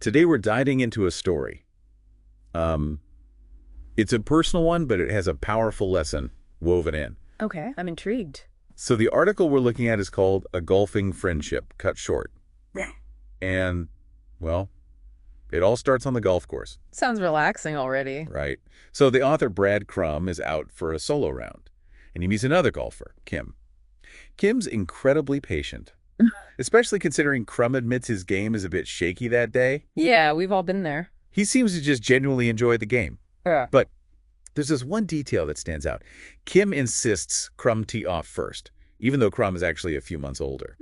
Today we're diving into a story. It's a personal one, but it has a powerful lesson woven in. Okay, I'm intrigued. So the article we're looking at is called A Golfing Friendship, Cut Short. And, well, it all starts on the golf course. Sounds relaxing already. Right. So the author, Brad Crum, is out for a solo round, and he meets another golfer, Kim. Kim's incredibly patient, especially considering Crum admits his game is a bit shaky that day. Yeah, we've all been there. He seems to just genuinely enjoy the game. Yeah. But there's this one detail that stands out. Kim insists Crum tee off first, even though Crum is actually a few months older.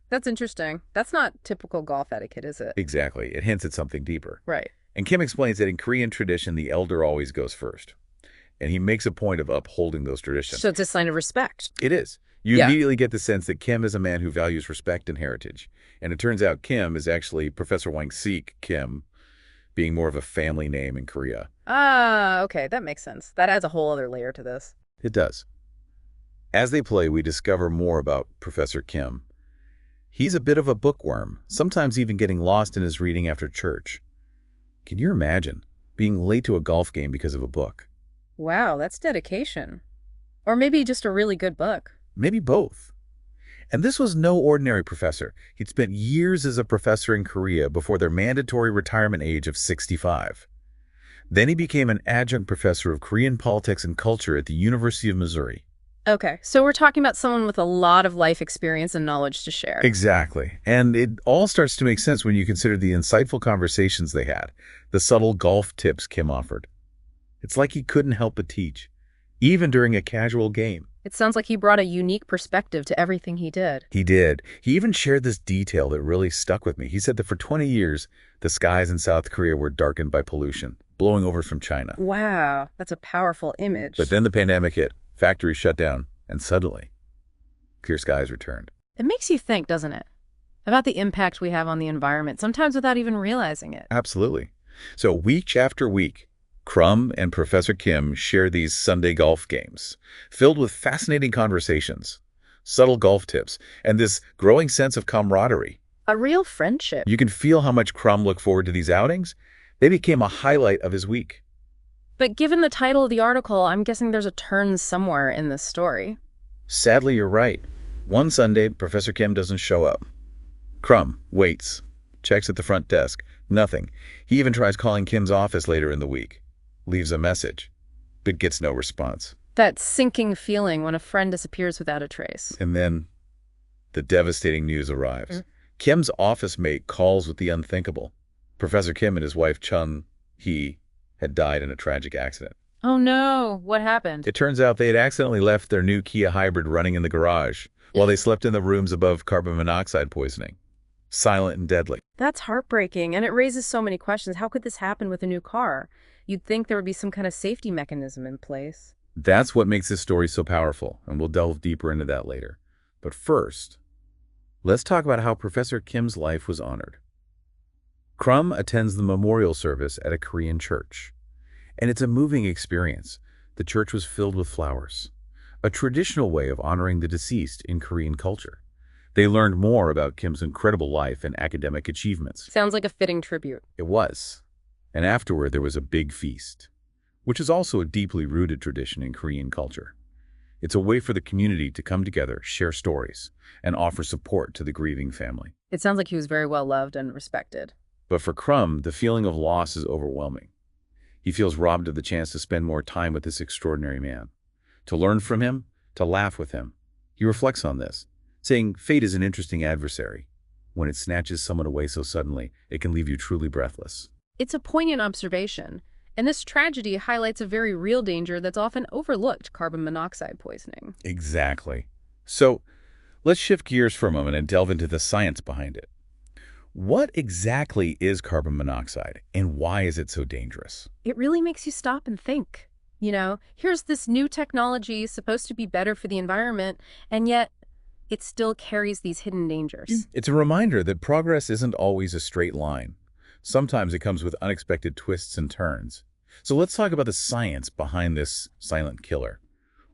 That's interesting. That's not typical golf etiquette, is it? Exactly. It hints at something deeper. Right. And Kim explains that in Korean tradition, the elder always goes first. And he makes a point of upholding those traditions. So it's a sign of respect. It is. You Yeah. immediately get the sense that Kim is a man who values respect and heritage. And it turns out Kim is actually Professor Wang-sik Kim, being more of a family name in Korea. Ah, okay, that makes sense. That adds a whole other layer to this. It does. As they play, we discover more about Professor Kim. He's a bit of a bookworm, sometimes even getting lost in his reading after church. Can you imagine being late to a golf game because of a book? Wow, that's dedication. Or maybe just a really good book. Maybe both. And this was no ordinary professor. He'd spent years as a professor in Korea before their mandatory retirement age of 65. Then he became an adjunct professor of Korean politics and culture at the University of Missouri. Okay, so we're talking about someone with a lot of life experience and knowledge to share. Exactly. And it all starts to make sense when you consider the insightful conversations they had, the subtle golf tips Kim offered. It's like he couldn't help but teach, even during a casual game. It sounds like he brought a unique perspective to everything he did. He did. He even shared this detail that really stuck with me. He said that for 20 years, the skies in South Korea were darkened by pollution, blowing over from China. Wow, that's a powerful image. But then the pandemic hit, factories shut down, and suddenly, clear skies returned. It makes you think, doesn't it? About the impact we have on the environment, sometimes without even realizing it. Absolutely. So week after week, Crum and Professor Kim share these Sunday golf games, filled with fascinating conversations, subtle golf tips, and this growing sense of camaraderie. A real friendship. You can feel how much Crum looked forward to these outings. They became a highlight of his week. But given the title of the article, I'm guessing there's a turn somewhere in this story. Sadly, you're right. One Sunday, Professor Kim doesn't show up. Crum waits, checks at the front desk. Nothing. He even tries calling Kim's office later in the week. Leaves a message, but gets no response. That sinking feeling when a friend disappears without a trace. And then the devastating news arrives. Kim's office mate calls with the unthinkable. Professor Kim and his wife Chun-hee had died in a tragic accident. Oh no, what happened? It turns out they had accidentally left their new Kia hybrid running in the garage while they slept in the rooms above carbon monoxide poisoning. Silent and deadly. That's heartbreaking, and it raises so many questions. How could this happen with a new car? You'd think there would be some kind of safety mechanism in place. That's what makes this story so powerful, and we'll delve deeper into that later. But first, let's talk about how Professor Kim's life was honored. Crum attends the memorial service at a Korean church, and it's a moving experience. The church was filled with flowers, a traditional way of honoring the deceased in Korean culture. They learned more about Kim's incredible life and academic achievements. Sounds like a fitting tribute. It was. And afterward, there was a big feast, which is also a deeply rooted tradition in Korean culture. It's a way for the community to come together, share stories, and offer support to the grieving family. It sounds like he was very well loved and respected. But for Crum, the feeling of loss is overwhelming. He feels robbed of the chance to spend more time with this extraordinary man, to learn from him, to laugh with him. He reflects on this, saying fate is an interesting adversary. When it snatches someone away so suddenly, it can leave you truly breathless. It's a poignant observation, and this tragedy highlights a very real danger that's often overlooked: carbon monoxide poisoning. Exactly. So let's shift gears for a moment and delve into the science behind it. What exactly is carbon monoxide, and why is it so dangerous? It really makes you stop and think. You know, here's this new technology supposed to be better for the environment, and yet it still carries these hidden dangers. It's a reminder that progress isn't always a straight line. Sometimes it comes with unexpected twists and turns. So let's talk about the science behind this silent killer.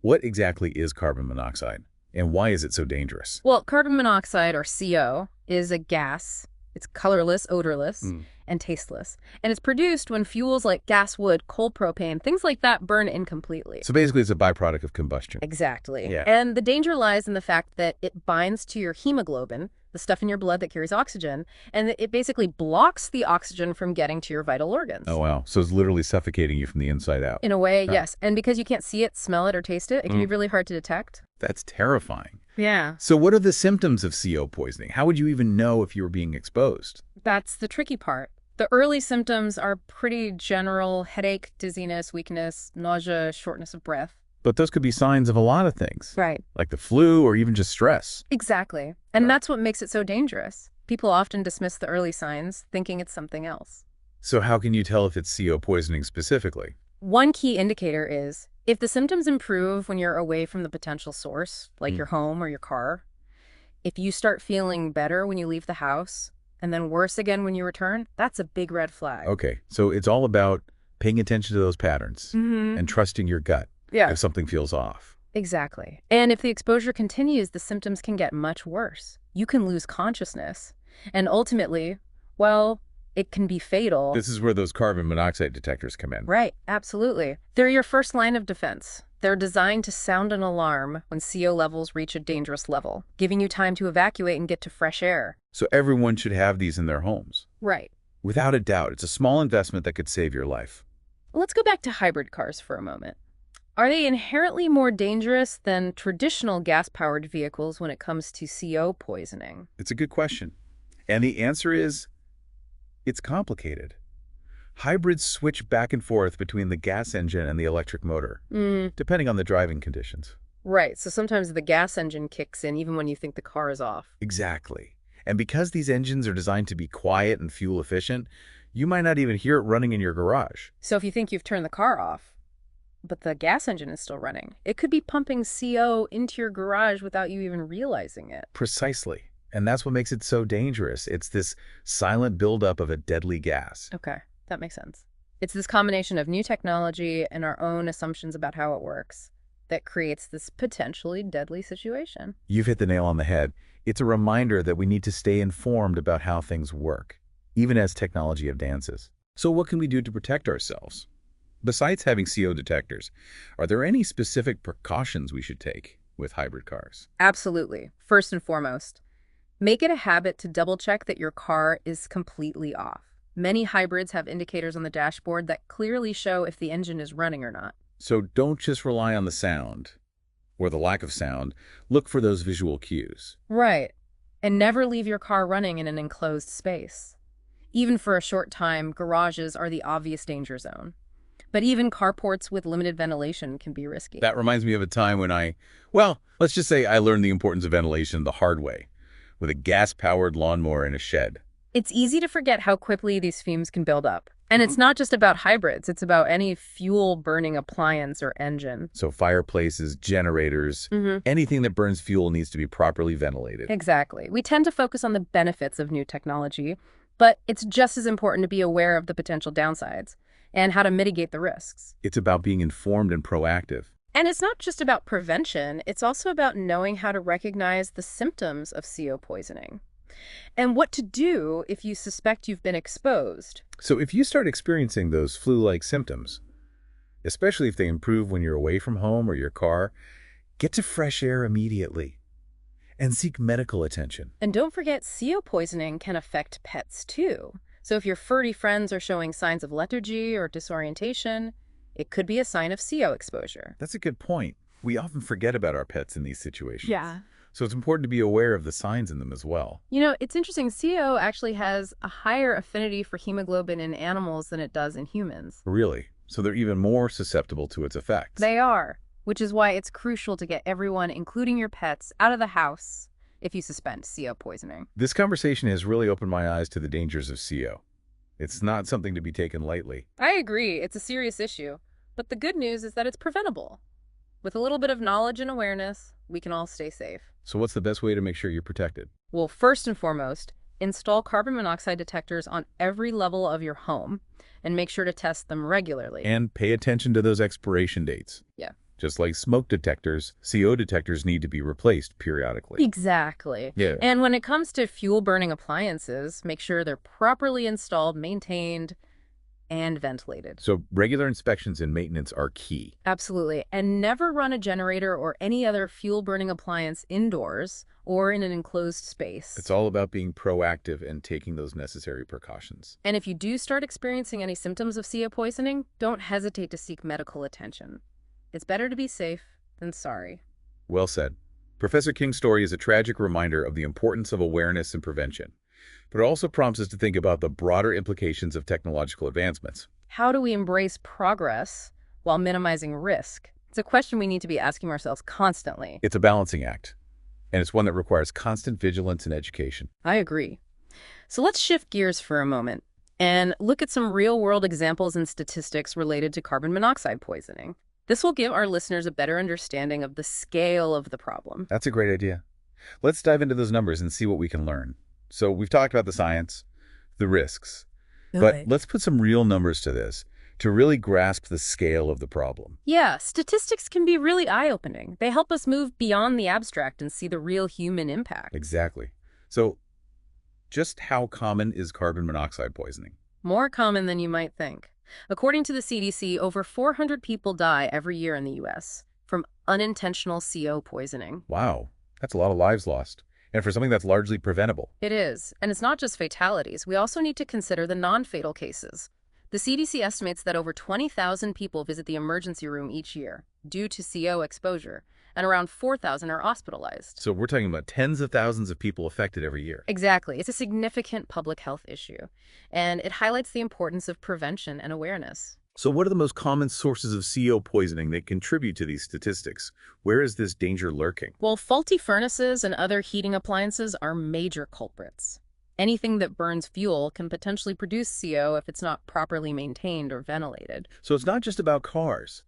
What exactly is carbon monoxide, and why is it so dangerous? Well, carbon monoxide, or CO, is a gas. It's colorless, odorless, and tasteless. And it's produced when fuels like gas, wood, coal, propane, things like that burn incompletely. So basically it's a byproduct of combustion. Exactly. Yeah. And the danger lies in the fact that it binds to your hemoglobin, the stuff in your blood that carries oxygen, and it basically blocks the oxygen from getting to your vital organs. Oh, wow. So it's literally suffocating you from the inside out. In a way, yes. And because you can't see it, smell it, or taste it, it can be really hard to detect. That's terrifying. Yeah. So what are the symptoms of CO poisoning? How would you even know if you were being exposed? That's the tricky part. The early symptoms are pretty general: headache, dizziness, weakness, nausea, shortness of breath. But those could be signs of a lot of things. Right. Like the flu or even just stress. Exactly. And that's what makes it so dangerous. People often dismiss the early signs, thinking it's something else. So how can you tell if it's CO poisoning specifically? One key indicator is if the symptoms improve when you're away from the potential source, like your home or your car, if you start feeling better when you leave the house, and then worse again when you return, that's a big red flag. Okay, so it's all about paying attention to those patterns and trusting your gut if something feels off. Exactly. And if the exposure continues, the symptoms can get much worse. You can lose consciousness. And ultimately, well, it can be fatal. This is where those carbon monoxide detectors come in. Right, absolutely. They're your first line of defense. They're designed to sound an alarm when CO levels reach a dangerous level, giving you time to evacuate and get to fresh air. So everyone should have these in their homes. Right. Without a doubt, it's a small investment that could save your life. Let's go back to hybrid cars for a moment. Are they inherently more dangerous than traditional gas-powered vehicles when it comes to CO poisoning? It's a good question. And the answer is, it's complicated. Hybrids switch back and forth between the gas engine and the electric motor, depending on the driving conditions. Right, so sometimes the gas engine kicks in even when you think the car is off. Exactly. And because these engines are designed to be quiet and fuel efficient, you might not even hear it running in your garage. So if you think you've turned the car off, but the gas engine is still running, it could be pumping CO into your garage without you even realizing it. Precisely. And that's what makes it so dangerous. It's this silent buildup of a deadly gas. Okay, that makes sense. It's this combination of new technology and our own assumptions about how it works that creates this potentially deadly situation. You've hit the nail on the head. It's a reminder that we need to stay informed about how things work, even as technology advances. So what can we do to protect ourselves? Besides having CO detectors, are there any specific precautions we should take with hybrid cars? Absolutely. First and foremost, make it a habit to double-check that your car is completely off. Many hybrids have indicators on the dashboard that clearly show if the engine is running or not. So don't just rely on the sound or the lack of sound. Look for those visual cues. Right. And never leave your car running in an enclosed space. Even for a short time, garages are the obvious danger zone. But even carports with limited ventilation can be risky. That reminds me of a time when let's just say I learned the importance of ventilation the hard way, with a gas-powered lawnmower in a shed. It's easy to forget how quickly these fumes can build up. And it's not just about hybrids, it's about any fuel-burning appliance or engine. So fireplaces, generators, anything that burns fuel needs to be properly ventilated. Exactly. We tend to focus on the benefits of new technology, but it's just as important to be aware of the potential downsides and how to mitigate the risks. It's about being informed and proactive. And it's not just about prevention, it's also about knowing how to recognize the symptoms of CO poisoning and what to do if you suspect you've been exposed. So if you start experiencing those flu-like symptoms, especially if they improve when you're away from home or your car, get to fresh air immediately and seek medical attention. And don't forget, CO poisoning can affect pets too. So if your furry friends are showing signs of lethargy or disorientation, it could be a sign of CO exposure. That's a good point. We often forget about our pets in these situations. Yeah. So it's important to be aware of the signs in them as well. You know, it's interesting. CO actually has a higher affinity for hemoglobin in animals than it does in humans. Really? So they're even more susceptible to its effects. They are, which is why it's crucial to get everyone, including your pets, out of the house if you suspect CO poisoning. This conversation has really opened my eyes to the dangers of CO. It's not something to be taken lightly. I agree. It's a serious issue. But the good news is that it's preventable. With a little bit of knowledge and awareness, we can all stay safe. So what's the best way to make sure you're protected? Well, first and foremost, install carbon monoxide detectors on every level of your home and make sure to test them regularly. And pay attention to those expiration dates. Yeah. Just like smoke detectors, CO detectors need to be replaced periodically. Exactly. Yeah. And when it comes to fuel-burning appliances, make sure they're properly installed, maintained, and ventilated. So regular inspections and maintenance are key. Absolutely. And never run a generator or any other fuel-burning appliance indoors or in an enclosed space. It's all about being proactive and taking those necessary precautions. And if you do start experiencing any symptoms of CO poisoning, don't hesitate to seek medical attention. It's better to be safe than sorry. Well said. Professor King's story is a tragic reminder of the importance of awareness and prevention, but it also prompts us to think about the broader implications of technological advancements. How do we embrace progress while minimizing risk? It's a question we need to be asking ourselves constantly. It's a balancing act, and it's one that requires constant vigilance and education. I agree. So let's shift gears for a moment and look at some real-world examples and statistics related to carbon monoxide poisoning. This will give our listeners a better understanding of the scale of the problem. That's a great idea. Let's dive into those numbers and see what we can learn. So we've talked about the science, the risks, but let's put some real numbers to this to really grasp the scale of the problem. Yeah, statistics can be really eye-opening. They help us move beyond the abstract and see the real human impact. Exactly. So just how common is carbon monoxide poisoning? More common than you might think. According to the CDC, over 400 people die every year in the U.S. from unintentional CO poisoning. Wow, that's a lot of lives lost. And for something that's largely preventable. It is. And it's not just fatalities. We also need to consider the non-fatal cases. The CDC estimates that over 20,000 people visit the emergency room each year due to CO exposure, and around 4,000 are hospitalized. So we're talking about tens of thousands of people affected every year. Exactly. It's a significant public health issue, and it highlights the importance of prevention and awareness. So what are the most common sources of CO poisoning that contribute to these statistics? Where is this danger lurking? Well, faulty furnaces and other heating appliances are major culprits. Anything that burns fuel can potentially produce CO if it's not properly maintained or ventilated. So it's not just about cars.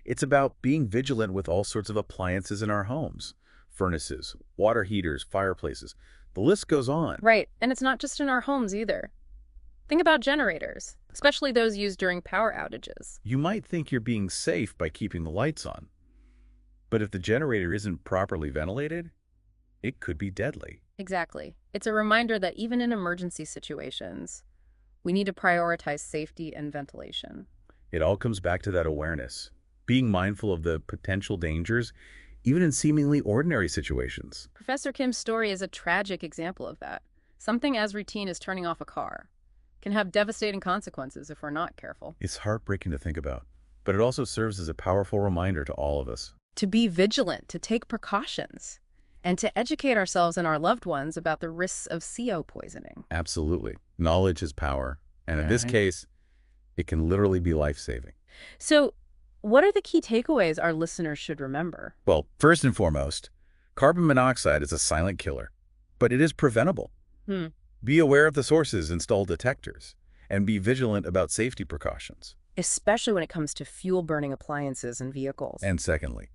It's about being vigilant with all sorts of appliances in our homes. Furnaces, water heaters, fireplaces. The list goes on. Right, and it's not just in our homes either. Think about generators, especially those used during power outages. You might think you're being safe by keeping the lights on. But if the generator isn't properly ventilated, it could be deadly. Exactly. It's a reminder that even in emergency situations, we need to prioritize safety and ventilation. It all comes back to that awareness, being mindful of the potential dangers, even in seemingly ordinary situations. Professor Kim's story is a tragic example of that. Something as routine as turning off a car can have devastating consequences if we're not careful. It's heartbreaking to think about, but it also serves as a powerful reminder to all of us. To be vigilant, to take precautions, and to educate ourselves and our loved ones about the risks of CO poisoning. Absolutely. Knowledge is power, and in this case, it can literally be life-saving. So, what are the key takeaways our listeners should remember? Well, first and foremost, carbon monoxide is a silent killer, but it is preventable. Be aware of the sources, install detectors, and be vigilant about safety precautions. Especially when it comes to fuel-burning appliances and vehicles. And secondly,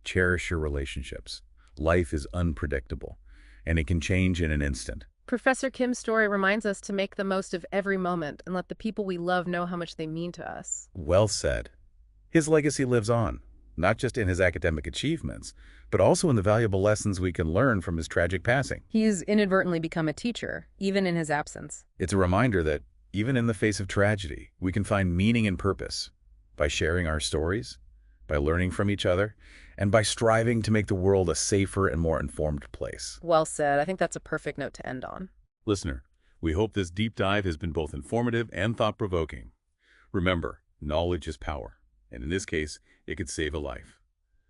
cherish your relationships. Life is unpredictable, and it can change in an instant. Professor Kim's story reminds us to make the most of every moment and let the people we love know how much they mean to us. Well said. His legacy lives on, not just in his academic achievements, but also in the valuable lessons we can learn from his tragic passing. He's inadvertently become a teacher, even in his absence. It's a reminder that even in the face of tragedy, we can find meaning and purpose by sharing our stories, by learning from each other, and by striving to make the world a safer and more informed place. Well said. I think that's a perfect note to end on. Listener, we hope this deep dive has been both informative and thought-provoking. Remember, knowledge is power, and in this case, it could save a life.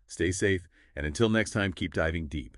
Stay safe, and until next time, keep diving deep.